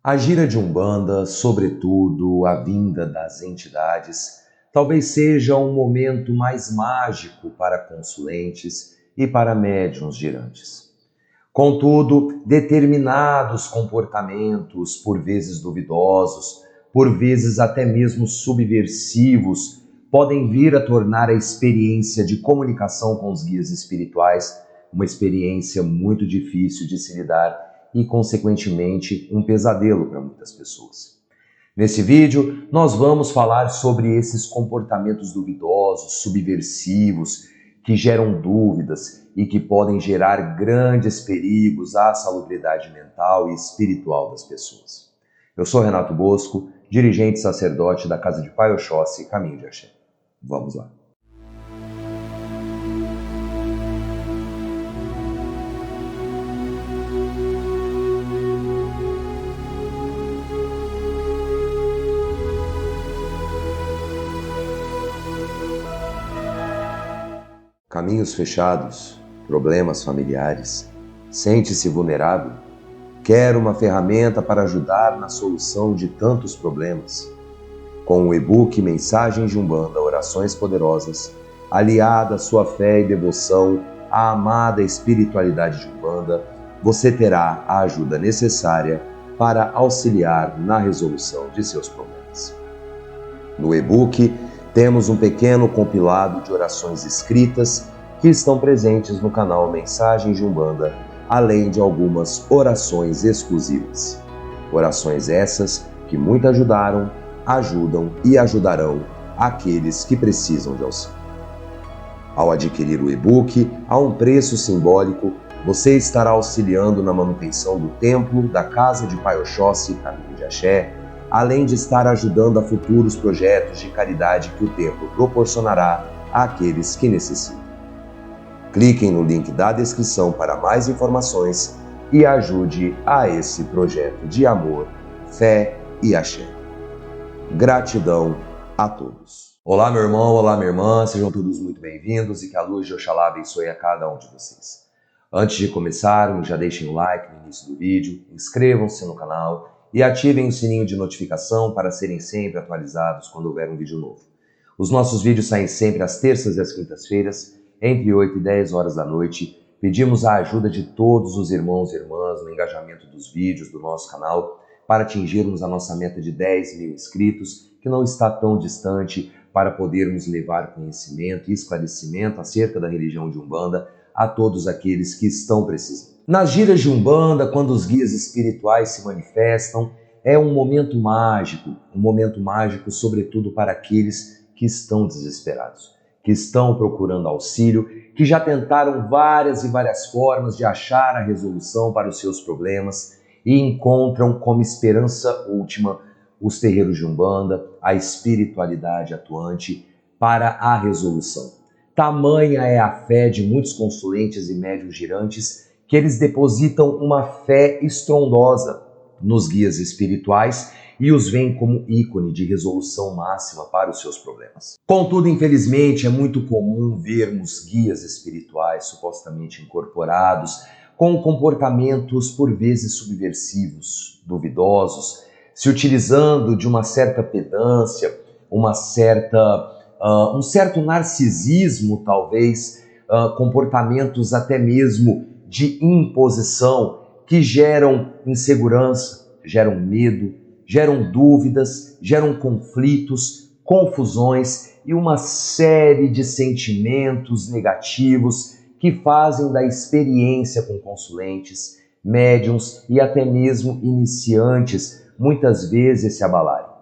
A gira de Umbanda, sobretudo a vinda das entidades, talvez seja um momento mais mágico para consulentes e para médiuns girantes. Contudo, determinados comportamentos, por vezes duvidosos, por vezes até mesmo subversivos, podem vir a tornar a experiência de comunicação com os guias espirituais uma experiência muito difícil de se lidar e, consequentemente, um pesadelo para muitas pessoas. Nesse vídeo, nós vamos falar sobre esses comportamentos duvidosos, subversivos, que geram dúvidas e que podem gerar grandes perigos à salubridade mental e espiritual das pessoas. Eu sou Renato Bosco, dirigente sacerdote da Casa de Pai Oxóssi, Caminho de Axé. Vamos lá. Caminhos fechados, problemas familiares, sente-se vulnerável? Quer uma ferramenta para ajudar na solução de tantos problemas? Com o e-book Mensagens de Umbanda, Orações Poderosas, aliada à sua fé e devoção à amada espiritualidade de Umbanda, você terá a ajuda necessária para auxiliar na resolução de seus problemas. No e-book, temos um pequeno compilado de orações escritas que estão presentes no canal Mensagens de Umbanda, além de algumas orações exclusivas. Orações essas que muito ajudaram, ajudam e ajudarão aqueles que precisam de auxílio. Ao adquirir o e-book, a um preço simbólico, você estará auxiliando na manutenção do templo da Casa de Pai Oxóssi, Caminho de Axé, além de estar ajudando a futuros projetos de caridade que o templo proporcionará àqueles que necessitam. Cliquem no link da descrição para mais informações e ajude a esse projeto de amor, fé e axé. Gratidão a todos. Olá, meu irmão, olá, minha irmã, sejam todos muito bem-vindos e que a luz de Oxalá abençoe a cada um de vocês. Antes de começarmos, já deixem o like no início do vídeo, inscrevam-se no canal e ativem o sininho de notificação para serem sempre atualizados quando houver um vídeo novo. Os nossos vídeos saem sempre às terças e às quintas-feiras, entre 8 e 10 horas da noite. Pedimos a ajuda de todos os irmãos e irmãs no engajamento dos vídeos do nosso canal para atingirmos a nossa meta de 10 mil inscritos, que não está tão distante, para podermos levar conhecimento e esclarecimento acerca da religião de Umbanda a todos aqueles que estão precisando. Nas giras de Umbanda, quando os guias espirituais se manifestam, é um momento mágico sobretudo para aqueles que estão desesperados, que estão procurando auxílio, que já tentaram várias e várias formas de achar a resolução para os seus problemas e encontram como esperança última os terreiros de Umbanda, a espiritualidade atuante para a resolução. Tamanha é a fé de muitos consulentes e médiuns girantes que eles depositam uma fé estrondosa nos guias espirituais e os veem como ícone de resolução máxima para os seus problemas. Contudo, infelizmente, é muito comum vermos guias espirituais supostamente incorporados com comportamentos por vezes subversivos, duvidosos, se utilizando de uma certa pedância, um certo narcisismo, talvez, comportamentos até mesmo de imposição que geram insegurança, geram medo, geram dúvidas, geram conflitos, confusões e uma série de sentimentos negativos que fazem da experiência com consulentes, médiuns e até mesmo iniciantes muitas vezes se abalarem.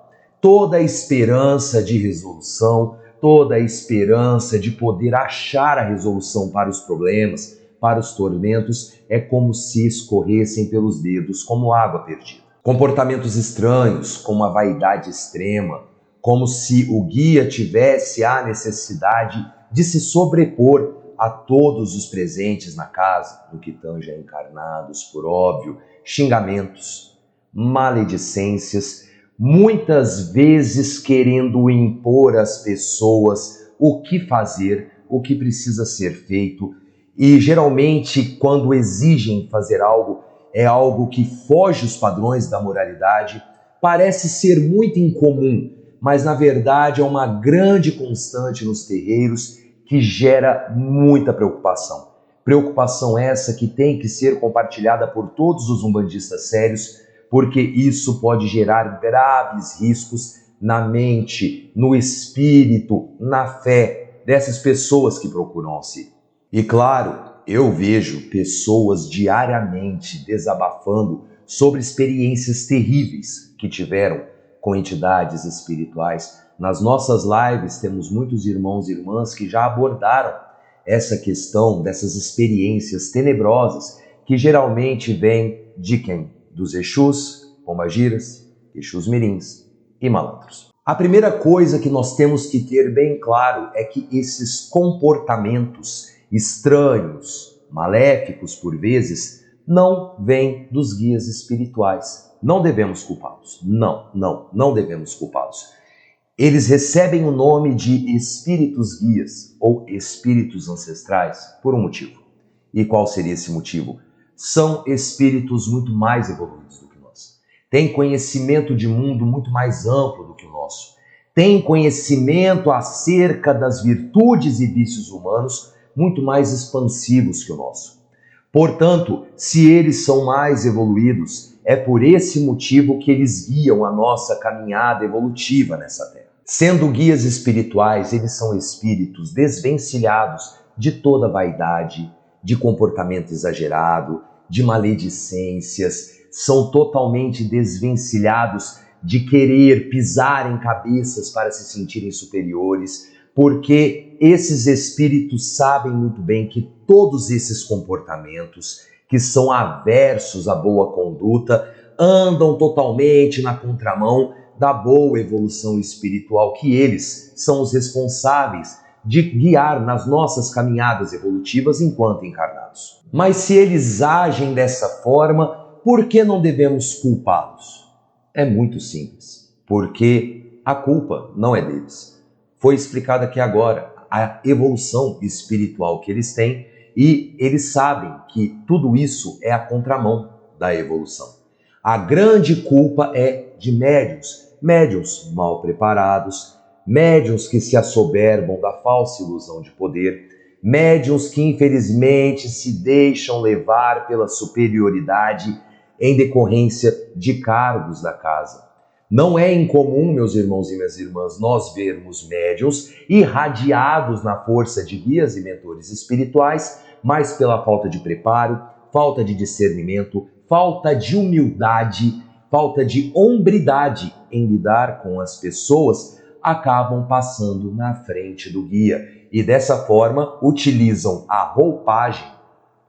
Toda a esperança de resolução, toda a esperança de poder achar a resolução para os problemas, para os tormentos, é como se escorressem pelos dedos como água perdida. Comportamentos estranhos, como a vaidade extrema, como se o guia tivesse a necessidade de se sobrepor a todos os presentes na casa, no que tange a encarnados, por óbvio, xingamentos, maledicências, muitas vezes querendo impor às pessoas o que fazer, o que precisa ser feito, e geralmente quando exigem fazer algo, é algo que foge os padrões da moralidade, parece ser muito incomum, mas na verdade é uma grande constante nos terreiros que gera muita preocupação. Preocupação essa que tem que ser compartilhada por todos os umbandistas sérios, porque isso pode gerar graves riscos na mente, no espírito, na fé dessas pessoas que procuram auxílio. E claro, eu vejo pessoas diariamente desabafando sobre experiências terríveis que tiveram com entidades espirituais. Nas nossas lives temos muitos irmãos e irmãs que já abordaram essa questão dessas experiências tenebrosas que geralmente vêm de quem? Dos Exus, Pombagiras, Exus Mirins e malandros. A primeira coisa que nós temos que ter bem claro é que esses comportamentos estranhos, maléficos por vezes, não vêm dos guias espirituais. Não devemos culpá-los. Não devemos culpá-los. Eles recebem o nome de espíritos guias ou espíritos ancestrais por um motivo. E qual seria esse motivo? São espíritos muito mais evoluídos do que nós. Têm conhecimento de mundo muito mais amplo do que o nosso. Têm conhecimento acerca das virtudes e vícios humanos muito mais expansivos que o nosso. Portanto, se eles são mais evoluídos, é por esse motivo que eles guiam a nossa caminhada evolutiva nessa Terra. Sendo guias espirituais, eles são espíritos desvencilhados de toda vaidade, de comportamento exagerado, de maledicências, são totalmente desvencilhados de querer pisar em cabeças para se sentirem superiores, porque esses espíritos sabem muito bem que todos esses comportamentos que são aversos à boa conduta andam totalmente na contramão da boa evolução espiritual, que eles são os responsáveis de guiar nas nossas caminhadas evolutivas enquanto encarnados. Mas se eles agem dessa forma, por que não devemos culpá-los? É muito simples, porque a culpa não é deles. Foi explicado aqui agora a evolução espiritual que eles têm e eles sabem que tudo isso é a contramão da evolução. A grande culpa é de médiuns mal preparados, médiuns que se assoberbam da falsa ilusão de poder, médiuns que infelizmente se deixam levar pela superioridade em decorrência de cargos da casa. Não é incomum, meus irmãos e minhas irmãs, nós vermos médiuns irradiados na força de guias e mentores espirituais, mas pela falta de preparo, falta de discernimento, falta de humildade, falta de hombridade em lidar com as pessoas, acabam passando na frente do guia e dessa forma utilizam a roupagem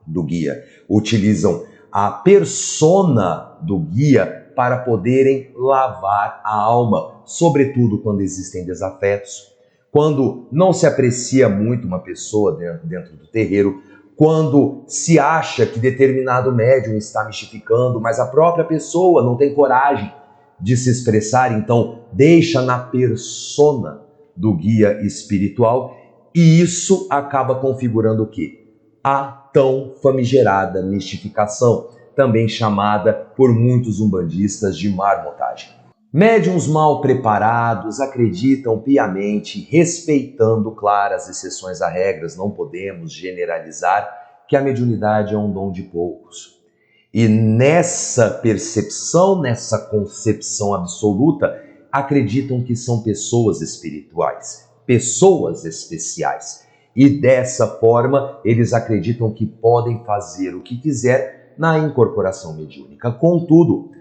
do guia, utilizam a persona do guia para poderem lavar a alma, sobretudo quando existem desafetos, quando não se aprecia muito uma pessoa dentro do terreiro, quando se acha que determinado médium está mistificando, mas a própria pessoa não tem coragem de se expressar, então deixa na persona do guia espiritual e isso acaba configurando o quê? A tão famigerada mistificação, também chamada por muitos umbandistas de marmotagem. Médiuns mal preparados acreditam piamente, respeitando claras exceções a regras, não podemos generalizar que a mediunidade é um dom de poucos. E nessa percepção, nessa concepção absoluta, acreditam que são pessoas espirituais, pessoas especiais. E dessa forma, eles acreditam que podem fazer o que quiser na incorporação mediúnica. Contudo,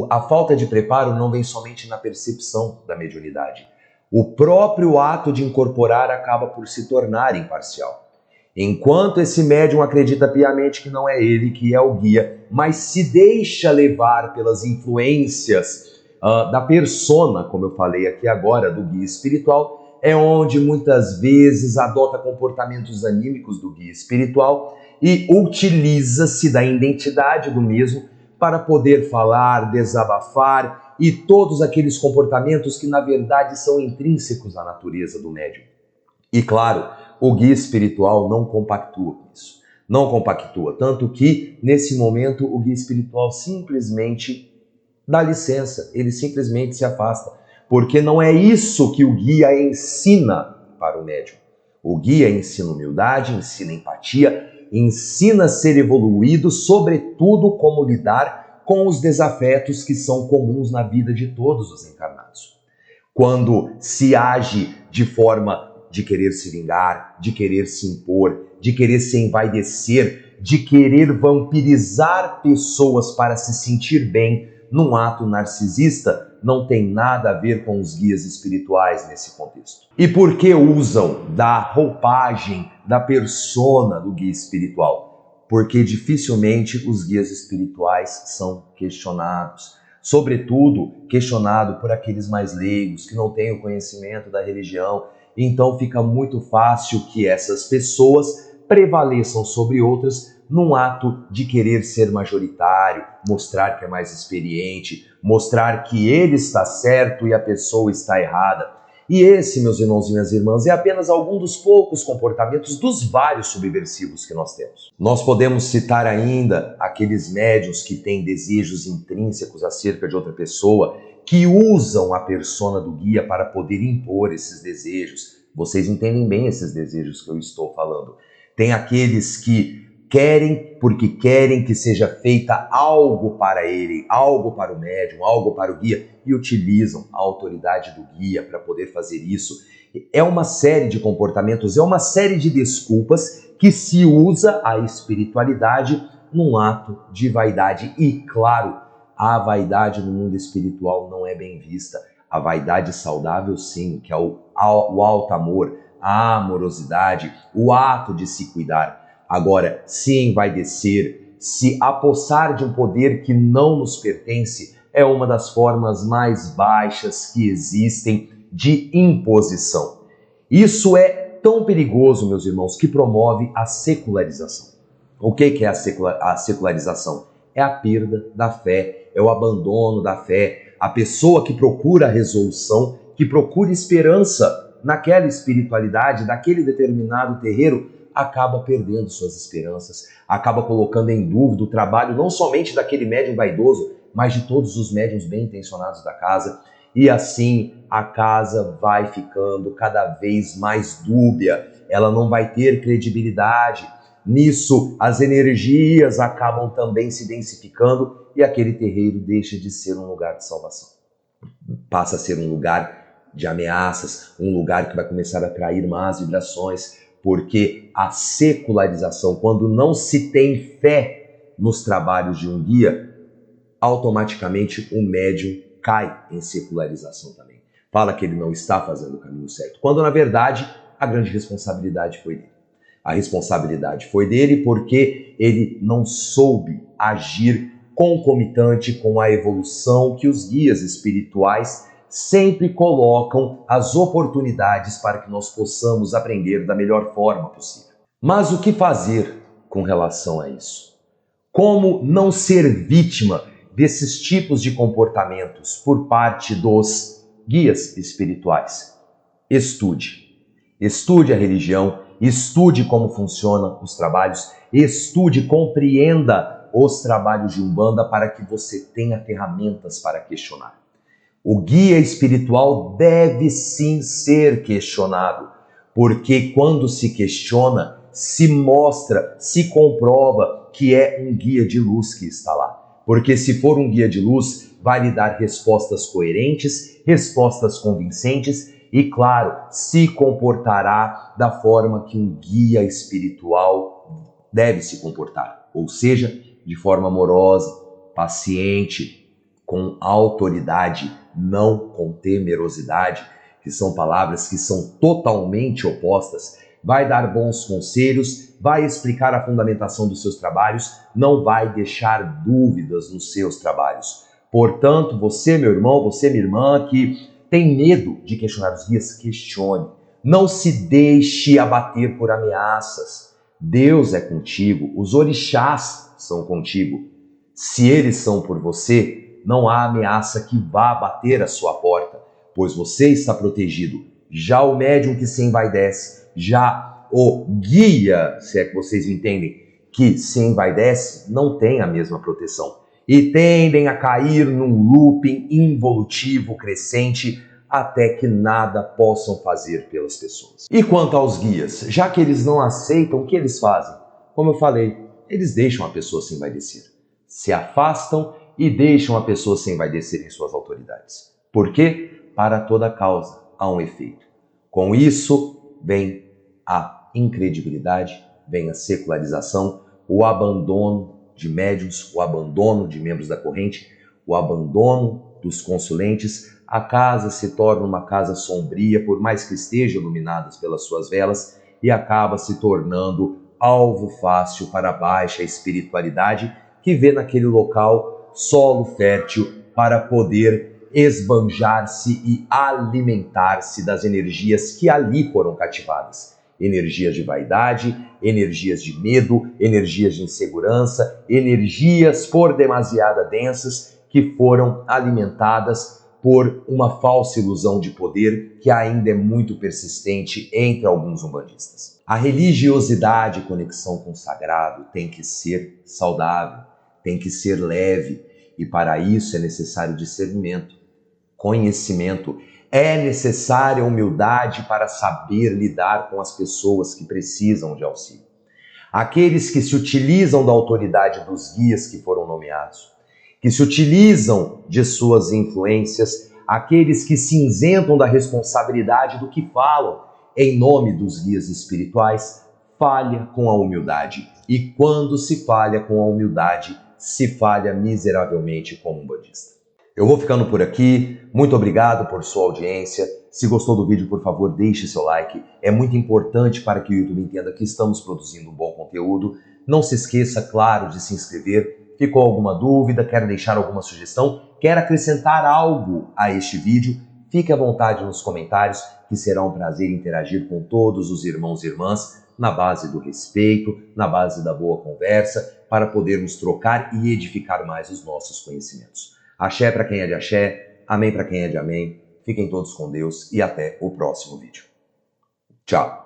a falta de preparo não vem somente na percepção da mediunidade. O próprio ato de incorporar acaba por se tornar imparcial. Enquanto esse médium acredita piamente que não é ele que é o guia, mas se deixa levar pelas influências da persona, como eu falei aqui agora, do guia espiritual, é onde muitas vezes adota comportamentos anímicos do guia espiritual e utiliza-se da identidade do mesmo para poder falar, desabafar e todos aqueles comportamentos que na verdade são intrínsecos à natureza do médium. E claro, o guia espiritual não compactua com isso. não compactua. Tanto que, nesse momento, o guia espiritual simplesmente dá licença, ele simplesmente se afasta. Porque não é isso que o guia ensina para o médium. O guia ensina humildade, ensina empatia, ensina a ser evoluído, sobretudo como lidar com os desafetos que são comuns na vida de todos os encarnados. Quando se age de forma de querer se vingar, de querer se impor, de querer se envaidecer, de querer vampirizar pessoas para se sentir bem num ato narcisista, não tem nada a ver com os guias espirituais nesse contexto. E por que usam da roupagem, da persona do guia espiritual? Porque dificilmente os guias espirituais são questionados. Sobretudo, questionado por aqueles mais leigos, que não têm o conhecimento da religião. Então fica muito fácil que essas pessoas prevaleçam sobre outras num ato de querer ser majoritário, mostrar que é mais experiente, mostrar que ele está certo e a pessoa está errada. E esse, meus irmãos e minhas irmãs, é apenas algum dos poucos comportamentos dos vários subversivos que nós temos. Nós podemos citar ainda aqueles médiuns que têm desejos intrínsecos acerca de outra pessoa, que usam a persona do guia para poder impor esses desejos. Vocês entendem bem esses desejos que eu estou falando. Tem aqueles que querem porque querem que seja feita algo para ele, algo para o médium, algo para o guia, e utilizam a autoridade do guia para poder fazer isso. É uma série de comportamentos, é uma série de desculpas que se usa a espiritualidade num ato de vaidade. E, claro, a vaidade no mundo espiritual não é bem vista. A vaidade saudável, sim, que é o alto amor, a amorosidade, o ato de se cuidar. Agora, se envaidecer, se apossar de um poder que não nos pertence, é uma das formas mais baixas que existem de imposição. Isso é tão perigoso, meus irmãos, que promove a secularização. O que é a secularização? É a perda da fé, é o abandono da fé. A pessoa que procura resolução, que procura esperança naquela espiritualidade, daquele determinado terreiro, acaba perdendo suas esperanças, acaba colocando em dúvida o trabalho não somente daquele médium vaidoso, mas de todos os médiuns bem intencionados da casa. E assim a casa vai ficando cada vez mais dúbia, ela não vai ter credibilidade. Nisso, as energias acabam também se densificando e aquele terreiro deixa de ser um lugar de salvação. Passa a ser um lugar de ameaças, um lugar que vai começar a atrair más vibrações, porque a secularização, quando não se tem fé nos trabalhos de um guia, automaticamente o médium cai em secularização também. Fala que ele não está fazendo o caminho certo, quando na verdade a grande responsabilidade foi dele. A responsabilidade foi dele porque ele não soube agir concomitante com a evolução que os guias espirituais sempre colocam as oportunidades para que nós possamos aprender da melhor forma possível. Mas o que fazer com relação a isso? Como não ser vítima desses tipos de comportamentos por parte dos guias espirituais? Estude. Estude a religião, estude como funcionam os trabalhos, estude, compreenda os trabalhos de Umbanda para que você tenha ferramentas para questionar. O guia espiritual deve sim ser questionado, porque quando se questiona, se mostra, se comprova que é um guia de luz que está lá. Porque se for um guia de luz, vai lhe dar respostas coerentes, respostas convincentes e, claro, se comportará da forma que um guia espiritual deve se comportar. Ou seja, de forma amorosa, paciente, com autoridade, não com temerosidade, que são palavras que são totalmente opostas. Vai dar bons conselhos, vai explicar a fundamentação dos seus trabalhos, não vai deixar dúvidas nos seus trabalhos. Portanto, você, meu irmão, você, minha irmã, que tem medo de questionar os guias, questione. Não se deixe abater por ameaças. Deus é contigo, os orixás são contigo. Se eles são por você, não há ameaça que vá bater à sua porta, pois você está protegido. Já o médium que se envaidece, já o guia, se é que vocês me entendem, que se envaidece não têm a mesma proteção e tendem a cair num looping involutivo crescente até que nada possam fazer pelas pessoas. E quanto aos guias, já que eles não aceitam, o que eles fazem? Como eu falei, eles deixam a pessoa se envaidecer, se afastam e deixam a pessoa se envaidecer em suas autoridades. Por quê? Para toda causa há um efeito. Com isso vem a incredibilidade, vem a secularização, o abandono de médiuns, o abandono de membros da corrente, o abandono dos consulentes. A casa se torna uma casa sombria, por mais que esteja iluminada pelas suas velas, e acaba se tornando alvo fácil para a baixa espiritualidade que vê naquele local solo fértil para poder esbanjar-se e alimentar-se das energias que ali foram cativadas. Energias de vaidade, energias de medo, energias de insegurança, energias por demasiada densas que foram alimentadas por uma falsa ilusão de poder que ainda é muito persistente entre alguns umbandistas. A religiosidade e conexão com o sagrado tem que ser saudável, tem que ser leve, e para isso é necessário discernimento, conhecimento. É necessária humildade para saber lidar com as pessoas que precisam de auxílio. Aqueles que se utilizam da autoridade dos guias que foram nomeados, que se utilizam de suas influências, aqueles que se isentam da responsabilidade do que falam em nome dos guias espirituais, falha com a humildade. E quando se falha com a humildade, se falha miseravelmente como umbandista. Eu vou ficando por aqui, muito obrigado por sua audiência. Se gostou do vídeo, por favor, deixe seu like. É muito importante para que o YouTube entenda que estamos produzindo um bom conteúdo. Não se esqueça, claro, de se inscrever. Ficou alguma dúvida? Quer deixar alguma sugestão? Quer acrescentar algo a este vídeo? Fique à vontade nos comentários, que será um prazer interagir com todos os irmãos e irmãs na base do respeito, na base da boa conversa, para podermos trocar e edificar mais os nossos conhecimentos. Axé para quem é de axé, amém para quem é de amém. Fiquem todos com Deus e até o próximo vídeo. Tchau!